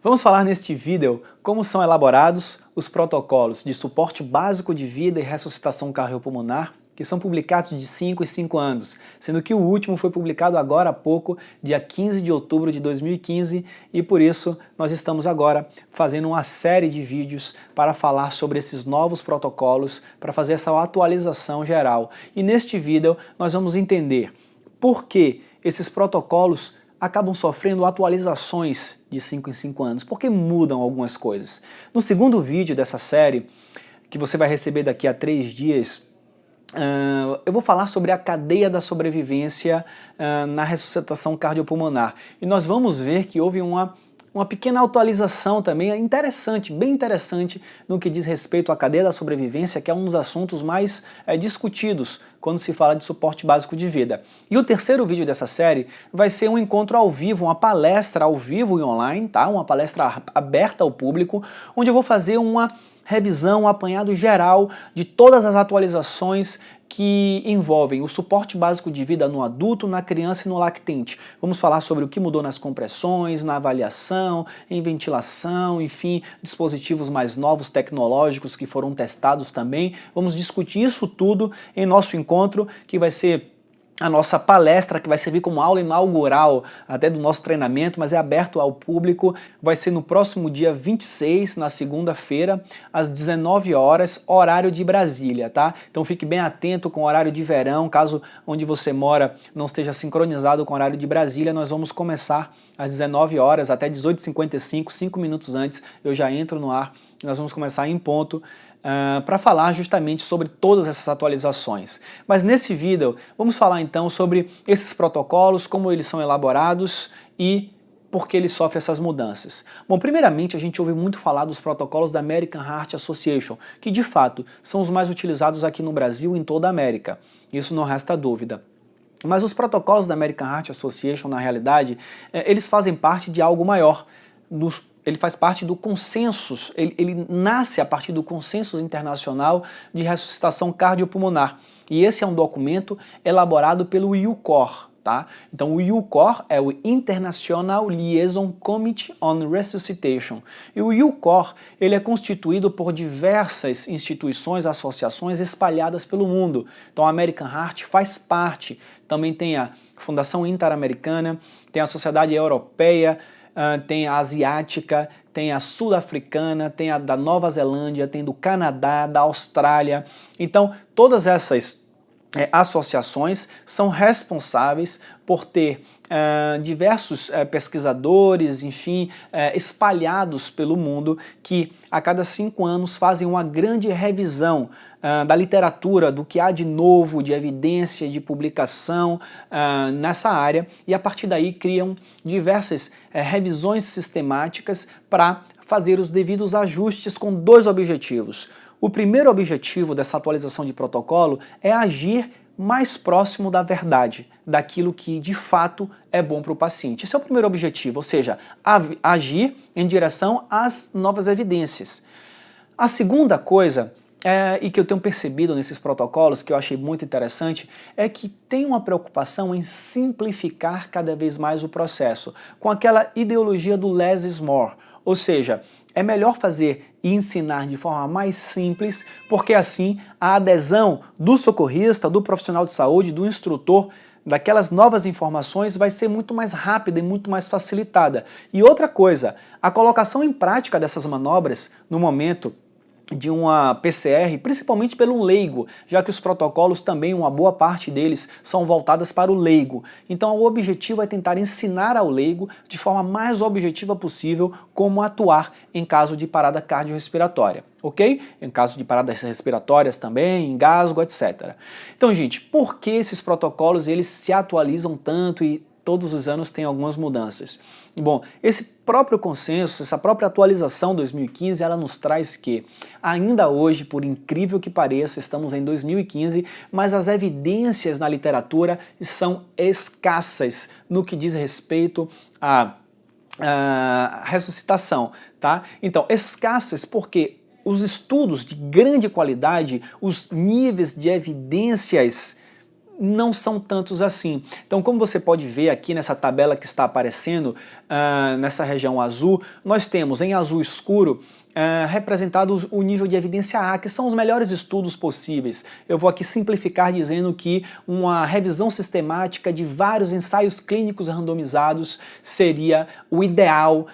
Vamos falar neste vídeo como são elaborados os protocolos de suporte básico de vida e ressuscitação cardiopulmonar, que são publicados de 5 em 5 anos, sendo que o último foi publicado agora há pouco, dia 15 de outubro de 2015, e por isso nós estamos agora fazendo uma série de vídeos para falar sobre esses novos protocolos, para fazer essa atualização geral. E neste vídeo nós vamos entender por que esses protocolos acabam sofrendo atualizações de 5 em 5 anos, porque mudam algumas coisas. No segundo vídeo dessa série, que você vai receber daqui a 3 dias, eu vou falar sobre a cadeia da sobrevivência na ressuscitação cardiopulmonar. E nós vamos ver que houve uma pequena atualização também interessante, bem interessante, no que diz respeito à cadeia da sobrevivência, que é um dos assuntos mais discutidos quando se fala de suporte básico de vida. E o terceiro vídeo dessa série vai ser um encontro ao vivo, uma palestra ao vivo e online, tá? Uma palestra aberta ao público, onde eu vou fazer uma revisão, um apanhado geral de todas as atualizações que envolvem o suporte básico de vida no adulto, na criança e no lactente. Vamos falar sobre o que mudou nas compressões, na avaliação, em ventilação, enfim, dispositivos mais novos, tecnológicos que foram testados também. Vamos discutir isso tudo em nosso encontro, que vai ser a nossa palestra, que vai servir como aula inaugural até do nosso treinamento, mas é aberto ao público, vai ser no próximo dia 26, na segunda-feira, às 19 horas, horário de Brasília, tá? Então fique bem atento com o horário de verão, caso onde você mora não esteja sincronizado com o horário de Brasília, nós vamos começar às 19 horas, até 18h55, 5 minutos antes, eu já entro no ar, nós vamos começar em ponto, para falar justamente sobre todas essas atualizações. Mas nesse vídeo vamos falar então sobre esses protocolos, como eles são elaborados e por que eles sofrem essas mudanças. Bom, primeiramente a gente ouve muito falar dos protocolos da American Heart Association, que de fato são os mais utilizados aqui no Brasil e em toda a América, isso não resta dúvida. Mas os protocolos da American Heart Association, na realidade, eles fazem parte de algo maior, ele faz parte do consenso, ele nasce a partir do consenso internacional de ressuscitação cardiopulmonar. E esse é um documento elaborado pelo IUCOR, tá? Então o IUCOR é o International Liaison Committee on Resuscitation. E o IUCOR, ele é constituído por diversas instituições, associações espalhadas pelo mundo. Então a American Heart faz parte, também tem a Fundação Interamericana, tem a Sociedade Europeia, tem a asiática, tem a sul-africana, tem a da Nova Zelândia, tem do Canadá, da Austrália. Então, todas essas associações são responsáveis por ter diversos pesquisadores, enfim, espalhados pelo mundo, que a cada 5 anos fazem uma grande revisão da literatura, do que há de novo, de evidência, de publicação nessa área, e a partir daí criam diversas revisões sistemáticas para fazer os devidos ajustes com 2 objetivos. O primeiro objetivo dessa atualização de protocolo é agir mais próximo da verdade, daquilo que de fato é bom para o paciente. Esse é o primeiro objetivo, ou seja, agir em direção às novas evidências. A segunda coisa, e que eu tenho percebido nesses protocolos, que eu achei muito interessante, é que tem uma preocupação em simplificar cada vez mais o processo, com aquela ideologia do less is more, ou seja, é melhor fazer e ensinar de forma mais simples, porque assim a adesão do socorrista, do profissional de saúde, do instrutor, daquelas novas informações vai ser muito mais rápida e muito mais facilitada. E outra coisa, a colocação em prática dessas manobras no momento de uma PCR, principalmente pelo leigo, já que os protocolos também, uma boa parte deles, são voltadas para o leigo. Então o objetivo é tentar ensinar ao leigo, de forma mais objetiva possível, como atuar em caso de parada cardiorrespiratória, ok? Em caso de paradas respiratórias também, engasgo, etc. Então, gente, por que esses protocolos eles se atualizam tanto e todos os anos tem algumas mudanças? Bom, esse próprio consenso, essa própria atualização 2015, ela nos traz que, ainda hoje, por incrível que pareça, estamos em 2015, mas as evidências na literatura são escassas no que diz respeito à ressuscitação, tá? Então, escassas porque os estudos de grande qualidade, os níveis de evidências não são tantos assim. Então, como você pode ver aqui nessa tabela que está aparecendo, nessa região azul, nós temos em azul escuro representado o nível de evidência A, que são os melhores estudos possíveis. Eu vou aqui simplificar dizendo que uma revisão sistemática de vários ensaios clínicos randomizados seria o ideal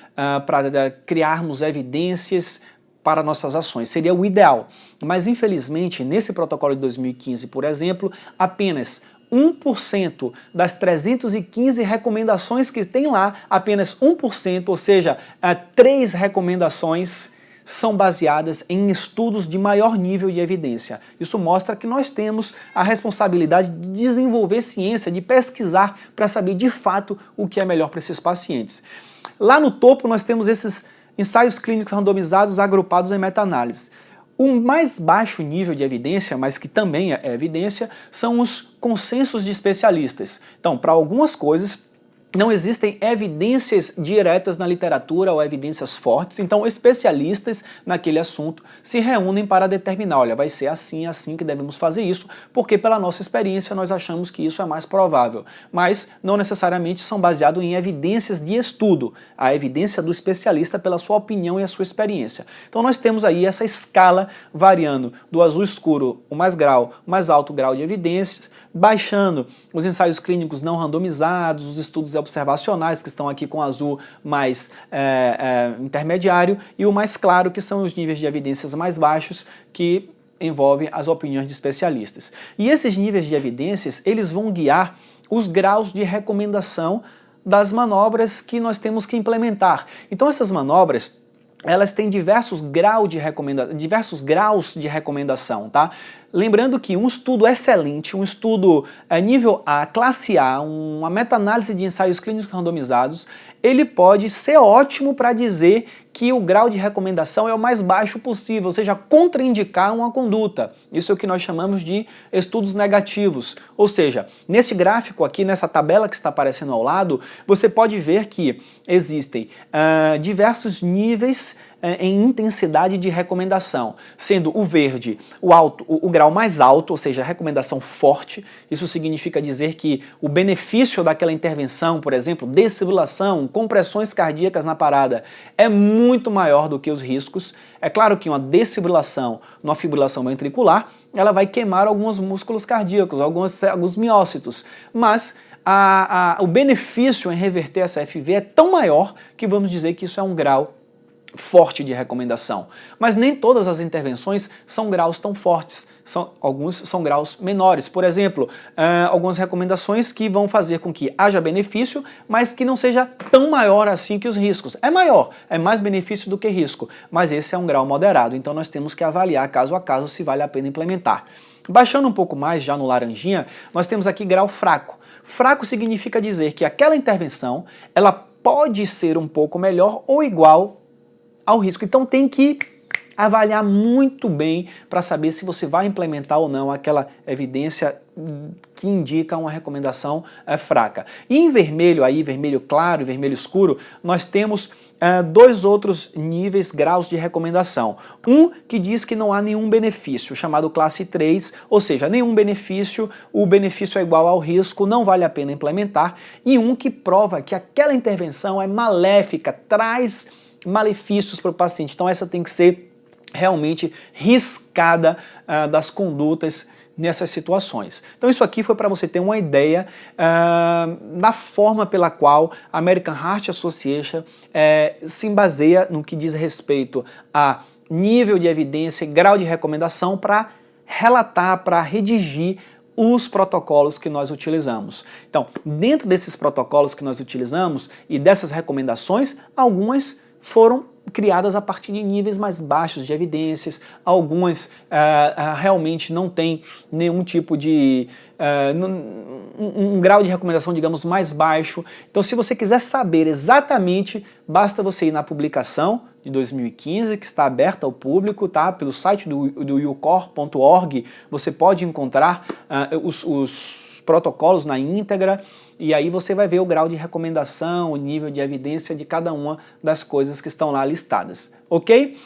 para criarmos evidências para nossas ações, seria o ideal. Mas infelizmente, nesse protocolo de 2015, por exemplo, apenas 1% das 315 recomendações que tem lá, apenas 1%, ou seja, 3 recomendações são baseadas em estudos de maior nível de evidência. Isso mostra que nós temos a responsabilidade de desenvolver ciência, de pesquisar para saber de fato o que é melhor para esses pacientes. Lá no topo nós temos esses ensaios clínicos randomizados agrupados em meta-análise. O mais baixo nível de evidência, mas que também é evidência, são os consensos de especialistas. Então, para algumas coisas, não existem evidências diretas na literatura ou evidências fortes, então especialistas naquele assunto se reúnem para determinar, olha, vai ser assim, assim que devemos fazer isso, porque pela nossa experiência nós achamos que isso é mais provável, mas não necessariamente são baseados em evidências de estudo, a evidência do especialista pela sua opinião e a sua experiência. Então nós temos aí essa escala variando do azul escuro, o mais alto grau de evidências, baixando os ensaios clínicos não randomizados, os estudos observacionais que estão aqui com azul mais intermediário e o mais claro que são os níveis de evidências mais baixos que envolvem as opiniões de especialistas. E esses níveis de evidências, eles vão guiar os graus de recomendação das manobras que nós temos que implementar. Então essas manobras, elas têm diversos graus de recomendação, tá? Lembrando que um estudo excelente, um estudo nível A, classe A, uma meta-análise de ensaios clínicos randomizados, ele pode ser ótimo para dizer que o grau de recomendação é o mais baixo possível, ou seja, contraindicar uma conduta. Isso é o que nós chamamos de estudos negativos. Ou seja, nesse gráfico aqui, nessa tabela que está aparecendo ao lado, você pode ver que existem diversos níveis em intensidade de recomendação, sendo o verde o grau mais alto, ou seja, a recomendação forte. Isso significa dizer que o benefício daquela intervenção, por exemplo, desfibrilação, compressões cardíacas na parada, é muito maior do que os riscos. É claro que uma desfibrilação, uma fibrilação ventricular, ela vai queimar alguns músculos cardíacos, alguns miócitos, mas o benefício em reverter essa FV é tão maior que vamos dizer que isso é um grau forte de recomendação. Mas nem todas as intervenções são graus tão fortes, alguns são graus menores. Por exemplo, algumas recomendações que vão fazer com que haja benefício, mas que não seja tão maior assim que os riscos. É maior, é mais benefício do que risco, mas esse é um grau moderado, então nós temos que avaliar caso a caso se vale a pena implementar. Baixando um pouco mais, já no laranjinha, nós temos aqui grau fraco. Fraco significa dizer que aquela intervenção, ela pode ser um pouco melhor ou igual ao risco. Então tem que avaliar muito bem para saber se você vai implementar ou não aquela evidência que indica uma recomendação fraca. E em vermelho, aí, vermelho claro e vermelho escuro, nós temos dois outros níveis, graus de recomendação. Um que diz que não há nenhum benefício, chamado classe 3, ou seja, nenhum benefício, o benefício é igual ao risco, não vale a pena implementar. E um que prova que aquela intervenção é maléfica, traz malefícios para o paciente. Então essa tem que ser realmente riscada das condutas nessas situações. Então isso aqui foi para você ter uma ideia da forma pela qual a American Heart Association se baseia no que diz respeito a nível de evidência e grau de recomendação para relatar, para redigir os protocolos que nós utilizamos. Então, dentro desses protocolos que nós utilizamos e dessas recomendações, algumas foram criadas a partir de níveis mais baixos de evidências, algumas realmente não têm nenhum tipo de um grau de recomendação, digamos, mais baixo. Então, se você quiser saber exatamente, basta você ir na publicação de 2015, que está aberta ao público, tá? Pelo site do ucor.org, você pode encontrar os protocolos na íntegra, e aí você vai ver o grau de recomendação, o nível de evidência de cada uma das coisas que estão lá listadas, ok?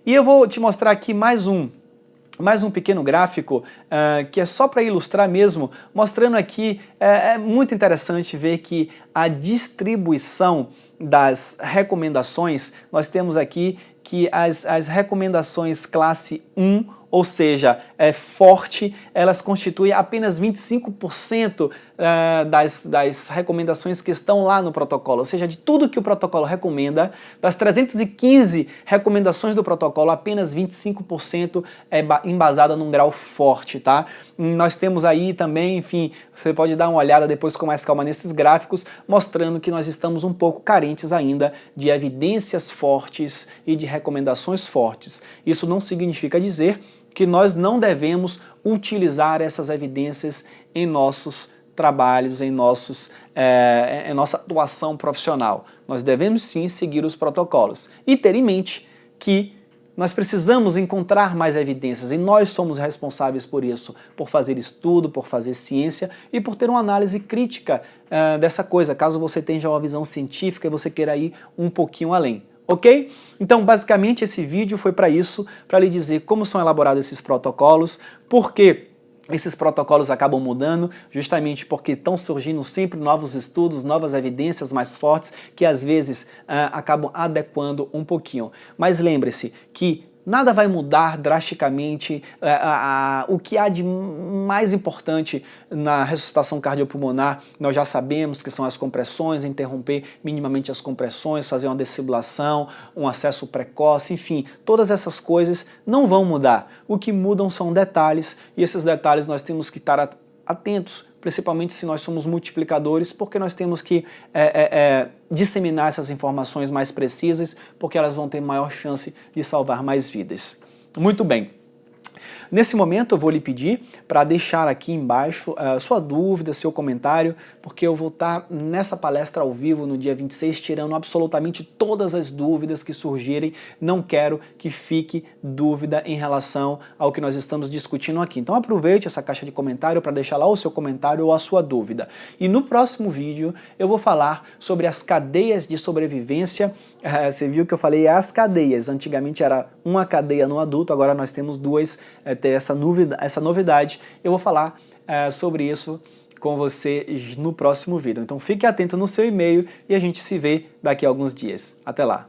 E eu vou te mostrar aqui mais um mais um pequeno gráfico que é só para ilustrar mesmo, mostrando aqui, é muito interessante ver que a distribuição das recomendações, nós temos aqui que as recomendações classe 1, ou seja, forte, elas constituem apenas 25% das recomendações que estão lá no protocolo, ou seja, de tudo que o protocolo recomenda, das 315 recomendações do protocolo, apenas 25% é embasada num grau forte, tá? Nós temos aí também, enfim, você pode dar uma olhada depois com mais calma nesses gráficos, mostrando que nós estamos um pouco carentes ainda de evidências fortes e de recomendações fortes. Isso não significa dizer que nós não devemos utilizar essas evidências em nossos trabalhos, em nossa atuação profissional. Nós devemos sim seguir os protocolos e ter em mente que nós precisamos encontrar mais evidências e nós somos responsáveis por isso, por fazer estudo, por fazer ciência e por ter uma análise crítica dessa coisa, caso você tenha uma visão científica e você queira ir um pouquinho além. Ok? Então, basicamente, esse vídeo foi para isso, para lhe dizer como são elaborados esses protocolos, por que esses protocolos acabam mudando, justamente porque estão surgindo sempre novos estudos, novas evidências mais fortes, que às vezes acabam adequando um pouquinho. Mas lembre-se que nada vai mudar drasticamente. O que há de mais importante na ressuscitação cardiopulmonar, nós já sabemos que são as compressões, interromper minimamente as compressões, fazer uma desfibrilação, um acesso precoce, enfim, todas essas coisas não vão mudar. O que mudam são detalhes, e esses detalhes nós temos que estar atentos, principalmente se nós somos multiplicadores, porque nós temos que disseminar essas informações mais precisas, porque elas vão ter maior chance de salvar mais vidas. Muito bem. Nesse momento eu vou lhe pedir para deixar aqui embaixo sua dúvida, seu comentário, porque eu vou estar nessa palestra ao vivo no dia 26 tirando absolutamente todas as dúvidas que surgirem. Não quero que fique dúvida em relação ao que nós estamos discutindo aqui. Então aproveite essa caixa de comentário para deixar lá o seu comentário ou a sua dúvida. E no próximo vídeo eu vou falar sobre as cadeias de sobrevivência. Você viu que eu falei as cadeias, antigamente era uma cadeia no adulto, agora nós temos duas, ter essa novidade. Eu vou falar sobre isso com você no próximo vídeo. Então fique atento no seu e-mail e a gente se vê daqui a alguns dias. Até lá!